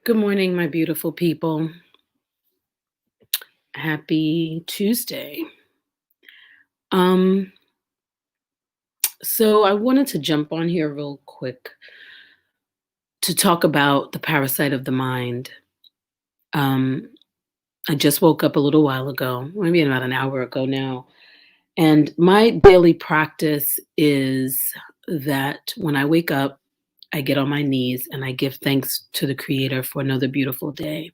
Good morning, my beautiful people. Happy Tuesday. Um, so I wanted to jump on here real quick to talk about the parasite of the mind. Um, I just woke up a little while ago, maybe about an hour ago now, and my daily practice is that when I wake up, I get on my knees and I give thanks to the Creator for another beautiful day.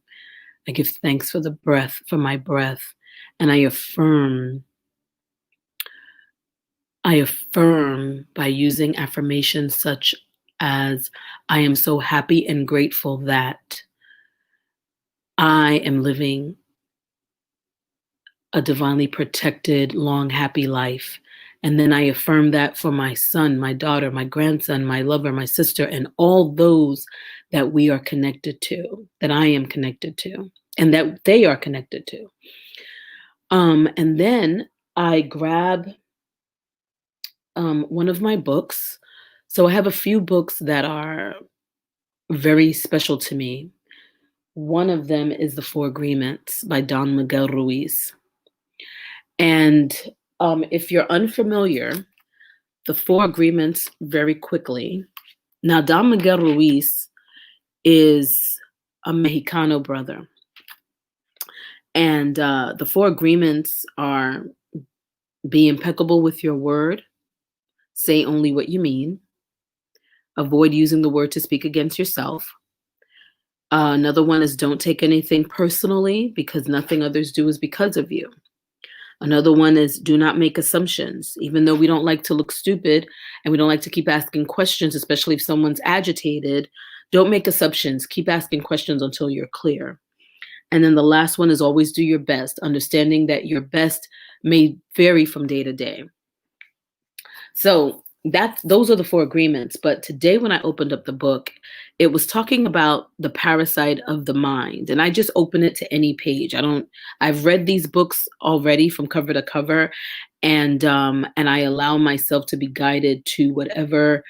I give thanks for the breath, for my breath, and I affirm by using affirmations such as I am so happy and grateful that I am living a divinely protected, long, happy life. And then I affirm that for my son, my daughter, my grandson, my lover, my sister, and all those that we are connected to, that I am connected to, and that they are connected to. And then I grab one of my books. So I have a few books that are very special to me. One of them is The Four Agreements by Don Miguel Ruiz. And if you're unfamiliar, The Four Agreements, very quickly. Now, Don Miguel Ruiz is a Mexicano brother. And the Four Agreements are be impeccable with your word, say only what you mean, avoid using the word to speak against yourself. Another one is don't take anything personally because nothing others do is because of you. Another one is do not make assumptions, even though we don't like to look stupid and we don't like to keep asking questions, especially if someone's agitated. Don't make assumptions. Keep asking questions until you're clear. And then the last one is always do your best, understanding that your best may vary from day to day. So those are the four agreements. But today when I opened up the book, it was talking about the parasite of the mind. And I just open it to any page. I've read these books already from cover to cover, and I allow myself to be guided to whatever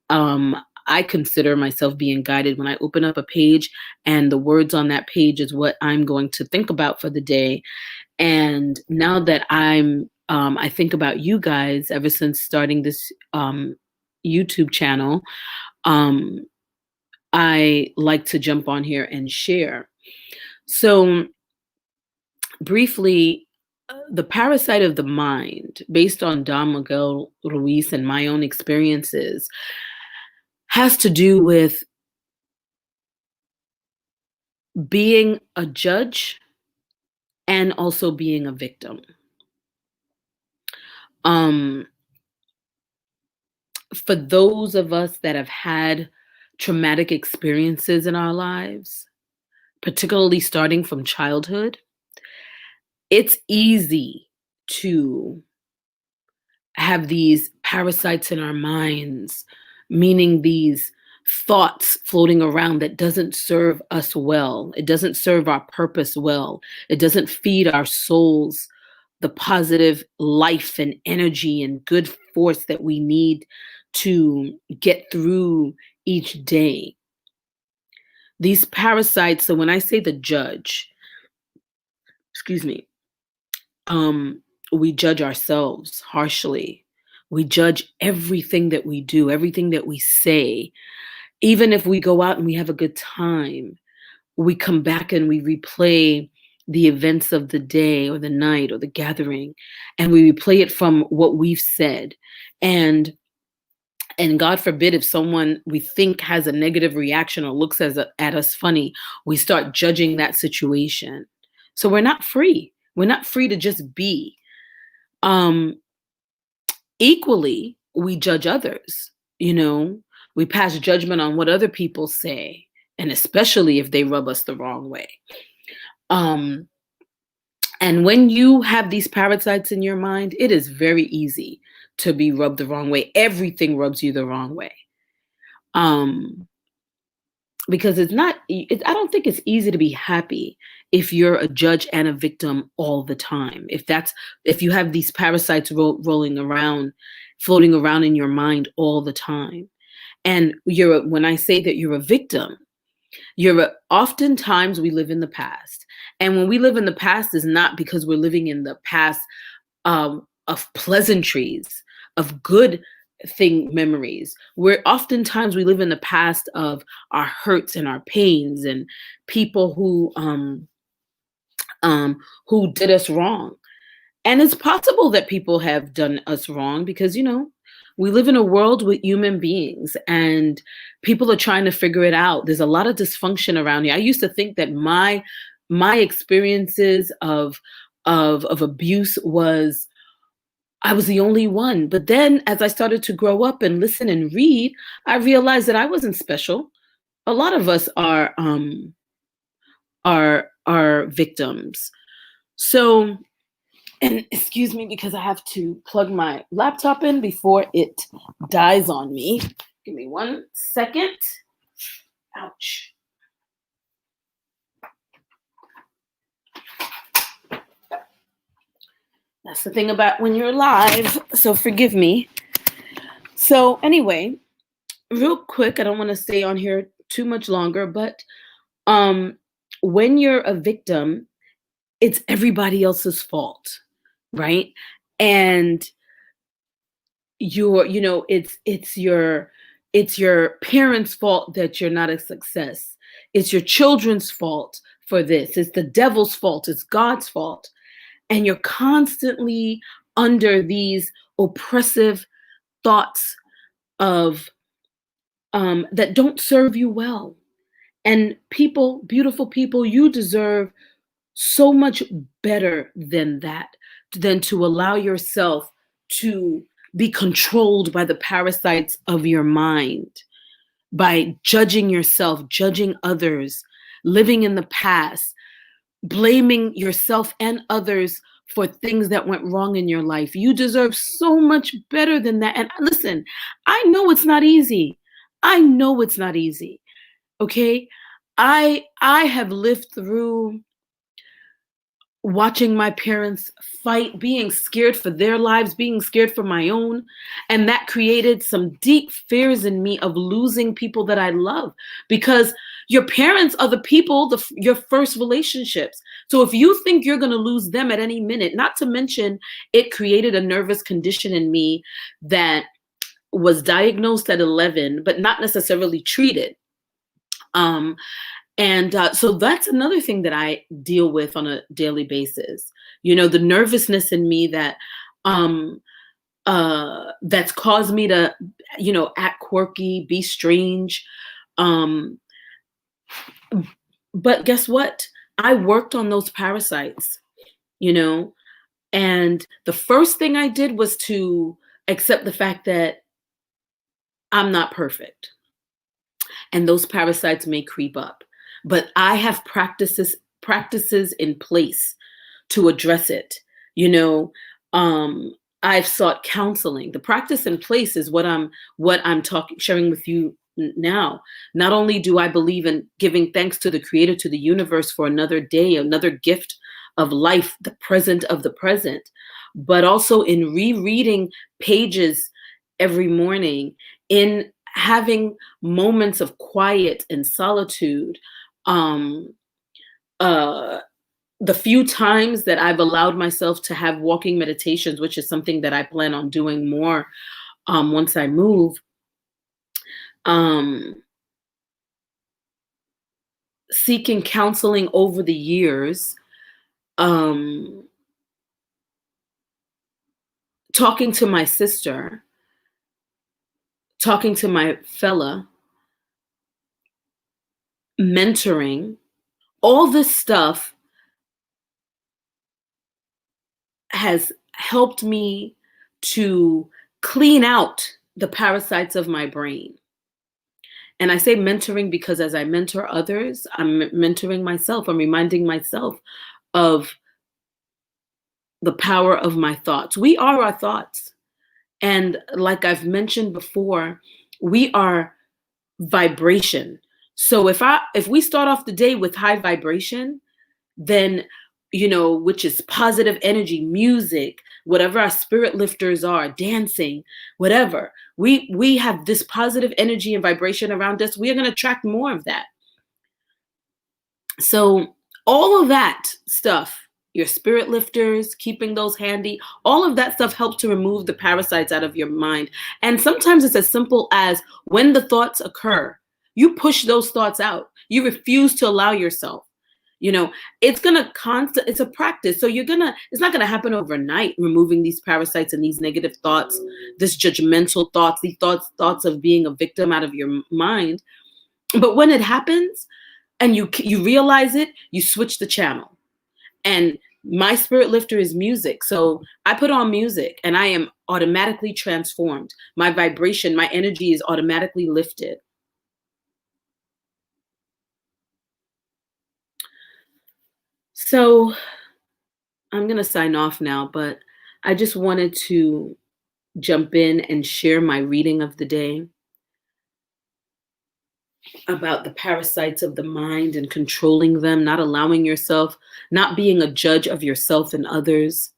I consider myself being guided when I open up a page, and the words on that page is what I'm going to think about for the day. And now that I think about you guys ever since starting this YouTube channel, um, I like to jump on here and share. So, briefly, the parasite of the mind, based on Don Miguel Ruiz and my own experiences, has to do with being a judge and also being a victim. Um, for those of us that have had traumatic experiences in our lives, particularly starting from childhood, it's easy to have these parasites in our minds, meaning these thoughts floating around that doesn't serve us well. It doesn't serve our purpose well. It doesn't feed our souls the positive life and energy and good force that we need to get through each day. These parasites, so when I say the judge, excuse me, we judge ourselves harshly. We judge everything that we do, everything that we say. Even if we go out and we have a good time, we come back and we replay the events of the day or the night or the gathering, and we replay it from what we've said. And God forbid if someone we think has a negative reaction or looks at us funny, we start judging that situation. So we're not free. We're not free to just be. Um, Equally, we judge others. We pass judgment on what other people say, and especially if they rub us the wrong way. Um, and when you have these parasites in your mind, it is very easy to be rubbed the wrong way. Everything rubs you the wrong way. Because I don't think it's easy to be happy if you're a judge and a victim all the time. If you have these parasites rolling around, floating around in your mind all the time. And when I say that you're a victim, Oftentimes we live in the past. And when we live in the past is not because we're living in the past of pleasantries, of good thing memories. Where oftentimes we live in the past of our hurts and our pains and people who did us wrong. And it's possible that people have done us wrong because, we live in a world with human beings and people are trying to figure it out. There's a lot of dysfunction around here. I used to think that my experiences of abuse was I was the only one. But then as I started to grow up and listen and read, I realized that I wasn't special. A lot of us are victims. So, and excuse me because I have to plug my laptop in before it dies on me. Give me 1 second. Ouch. That's the thing about when you're live, so forgive me. So anyway, real quick, I don't want to stay on here too much longer, but when you're a victim, it's everybody else's fault, right? And it's your parents' fault that you're not a success. It's your children's fault for this. It's the devil's fault. It's God's fault. And you're constantly under these oppressive thoughts of that don't serve you well. And people, beautiful people, you deserve so much better than that, than to allow yourself to be controlled by the parasites of your mind, by judging yourself, judging others, living in the past, blaming yourself and others for things that went wrong in your life. You deserve so much better than that. And listen, I know it's not easy. I know it's not easy. Okay? I have lived through watching my parents fight, being scared for their lives, being scared for my own. And that created some deep fears in me of losing people that I love, because your parents are the people, your first relationships. So if you think you're going to lose them at any minute, not to mention it created a nervous condition in me that was diagnosed at 11, but not necessarily treated. And so that's another thing that I deal with on a daily basis. The nervousness in me that that's caused me to, act quirky, be strange. But guess what? I worked on those parasites, and the first thing I did was to accept the fact that I'm not perfect. And those parasites may creep up. But I have practices in place to address it. I've sought counseling. The practice in place is what I'm sharing with you now. Not only do I believe in giving thanks to the Creator, to the universe for another day, another gift of life, the present of the present, but also in rereading pages every morning, in having moments of quiet and solitude. The few times that I've allowed myself to have walking meditations, which is something that I plan on doing more once I move, seeking counseling over the years, talking to my sister, talking to my fella, mentoring, all this stuff has helped me to clean out the parasites of my brain. And I say mentoring because as I mentor others, I'm mentoring myself. I'm reminding myself of the power of my thoughts. We are our thoughts. And like I've mentioned before, we are vibration. So if we start off the day with high vibration, then, which is positive energy, music, whatever our spirit lifters are, dancing, whatever, we have this positive energy and vibration around us. We are going to attract more of that. So all of that stuff, your spirit lifters, keeping those handy, all of that stuff helps to remove the parasites out of your mind. And sometimes it's as simple as when the thoughts occur, you push those thoughts out. You refuse to allow yourself. You know, it's gonna constant, it's a practice. So it's not gonna happen overnight, removing these parasites and these negative thoughts, this judgmental thoughts, thoughts of being a victim out of your mind. But when it happens, and you realize it, you switch the channel. And my spirit lifter is music. So I put on music and I am automatically transformed. My vibration, my energy is automatically lifted. So I'm going to sign off now, but I just wanted to jump in and share my reading of the day about the parasites of the mind and controlling them, not allowing yourself, not being a judge of yourself and others.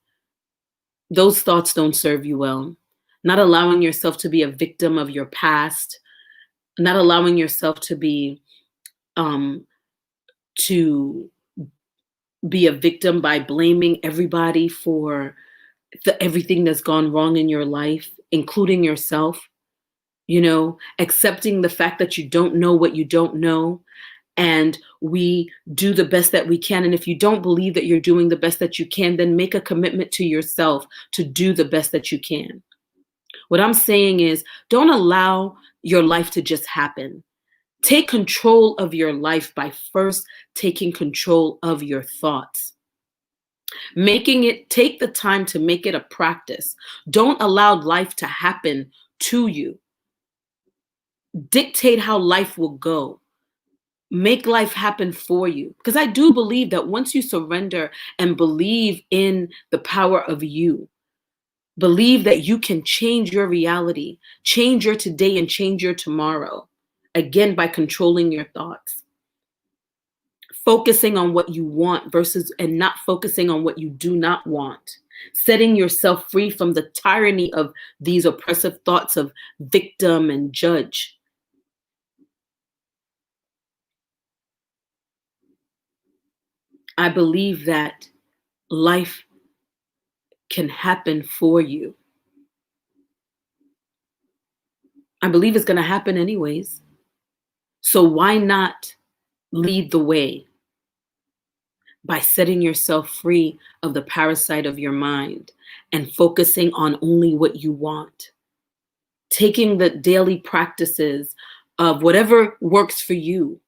Those thoughts don't serve you well. Not allowing yourself to be a victim of your past, not allowing yourself um, to be a victim by blaming everybody for everything that's gone wrong in your life, including yourself. You know, accepting the fact that you don't know what you don't know, and we do the best that we can. And if you don't believe that you're doing the best that you can, then make a commitment to yourself to do the best that you can. What I'm saying is, don't allow your life to just happen. Take control of your life by first taking control of your thoughts. Take the time to make it a practice. Don't allow life to happen to you. Dictate how life will go. Make life happen for you. Because I do believe that once you surrender and believe in the power of you, believe that you can change your reality, change your today, and change your tomorrow. Again, by controlling your thoughts. Focusing on what you want versus and not focusing on what you do not want. Setting yourself free from the tyranny of these oppressive thoughts of victim and judge. I believe that life can happen for you. I believe it's going to happen anyways. So why not lead the way by setting yourself free of the parasite of your mind and focusing on only what you want? Taking the daily practices of whatever works for you.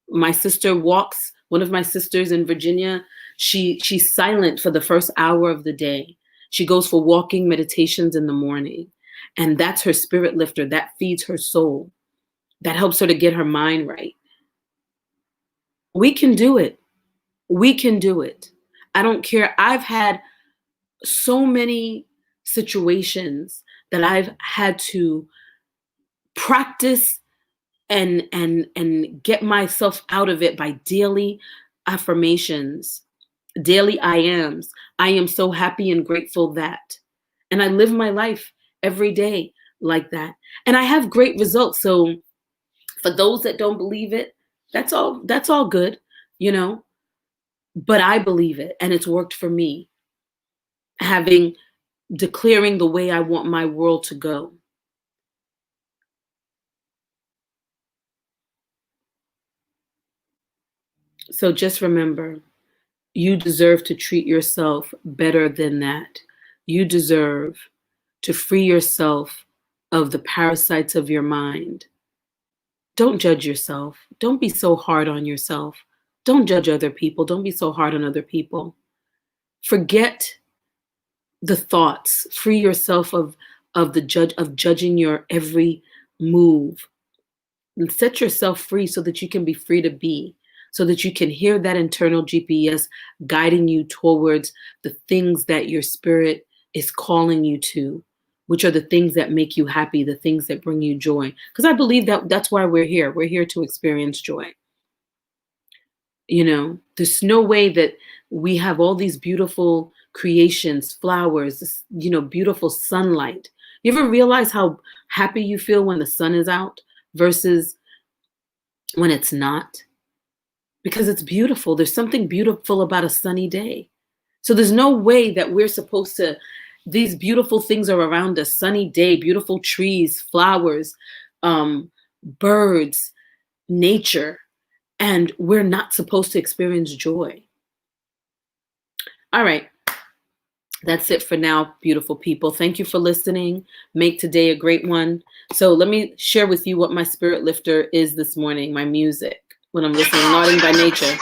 My sister walks, one of my sisters in Virginia, she's silent for the first hour of the day. She goes for walking meditations in the morning. And that's her spirit lifter. That feeds her soul. That helps her to get her mind right. We can do it. We can do it. I don't care. I've had so many situations that I've had to practice and get myself out of it by daily affirmations, daily I ams. I am so happy and grateful that. And I live my life every day like that. And I have great results. So for those that don't believe it, that's all good, you know. But I believe it and it's worked for me. Having declaring the way I want my world to go. So just remember, you deserve to treat yourself better than that. You deserve to free yourself of the parasites of your mind. Don't judge yourself. Don't be so hard on yourself. Don't judge other people. Don't be so hard on other people. Forget the thoughts. Free yourself of judging your every move. And set yourself free so that you can be free to be, so that you can hear that internal GPS guiding you towards the things that your spirit is calling you to, which are the things that make you happy, the things that bring you joy. Because I believe that that's why we're here. We're here to experience joy. You know, there's no way that we have all these beautiful creations, flowers, beautiful sunlight. You ever realize how happy you feel when the sun is out versus when it's not? because it's beautiful. There's something beautiful about a sunny day. So there's no way that we're supposed to, these beautiful things are around us, sunny day, beautiful trees, flowers, um, birds, nature, and we're not supposed to experience joy. All right. That's it for now, beautiful people. Thank you for listening. Make today a great one. So let me share with you what my spirit lifter is this morning, my music, when I'm listening, Nodding by Nature.